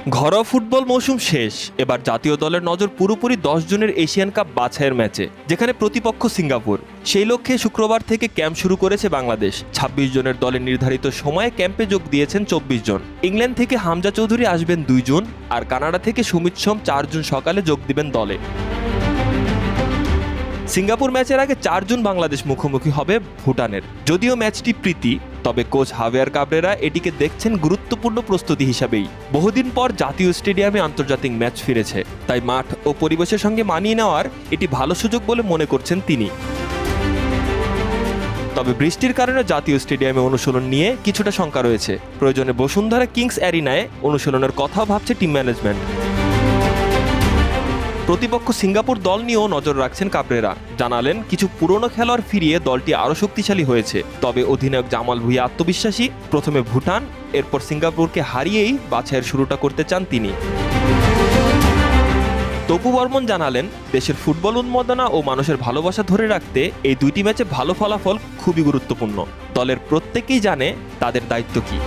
ঘরোয়া ফুটবল মৌসুম শেষ, এবার জাতীয় দলের নজর পুরোপুরি 10 জনের এশিয়ান কাপ বাছাইয়ের ম্যাচে, যেখানে প্রতিপক্ষ সিঙ্গাপুর। সেই লক্ষ্যে শুক্রবার থেকে ক্যাম্প শুরু করেছে বাংলাদেশ। 26 জনের দলের নির্ধারিত সময়ে ক্যাম্পে যোগ দিয়েছেন 24 জন। ইংল্যান্ড থেকে হামজা চৌধুরী আসবেন 2 জুন, আর কানাডা থেকে সুমিত সোম 4 জুন সকালে যোগ দিবেন দলে। সিঙ্গাপুর ম্যাচের আগে 4 জুন বাংলাদেশ মুখোমুখি হবে ভুটানের। যদিও ম্যাচটি প্রীতি, তবে কোচ হাভিয়ার কাবরেরা এটিকে দেখছেন গুরুত্বপূর্ণ প্রস্তুতি হিসাবেই। বহুদিন পর জাতীয় স্টেডিয়ামে আন্তর্জাতিক ম্যাচ ফিরেছে, তাই মাঠ ও পরিবেশের সঙ্গে মানিয়ে নেওয়ার এটি ভালো সুযোগ বলে মনে করছেন তিনি। তবে বৃষ্টির কারণে জাতীয় স্টেডিয়ামে অনুশীলন নিয়ে কিছুটা শঙ্কা রয়েছে। প্রয়োজনে বসুন্ধরা কিংস অ্যারিনায় অনুশীলনের কথাও ভাবছে টিম ম্যানেজমেন্ট। প্রতিপক্ষ সিঙ্গাপুর দল নিয়েও নজর রাখছেন কাবরেরা। জানালেন, কিছু পুরনো খেলোয়াড় ফিরিয়ে দলটি আরও শক্তিশালী হয়েছে। তবে অধিনায়ক জামাল ভুঁইয়া আত্মবিশ্বাসী। প্রথমে ভুটান, এরপর সিঙ্গাপুরকে হারিয়েই বাছাইয়ের শুরুটা করতে চান তিনি। তপু বর্মন জানালেন, দেশের ফুটবল উন্মাদনা ও মানুষের ভালোবাসা ধরে রাখতে এই দুইটি ম্যাচে ভালো ফলাফল খুবই গুরুত্বপূর্ণ। দলের প্রত্যেকেই জানে তাদের দায়িত্ব কী।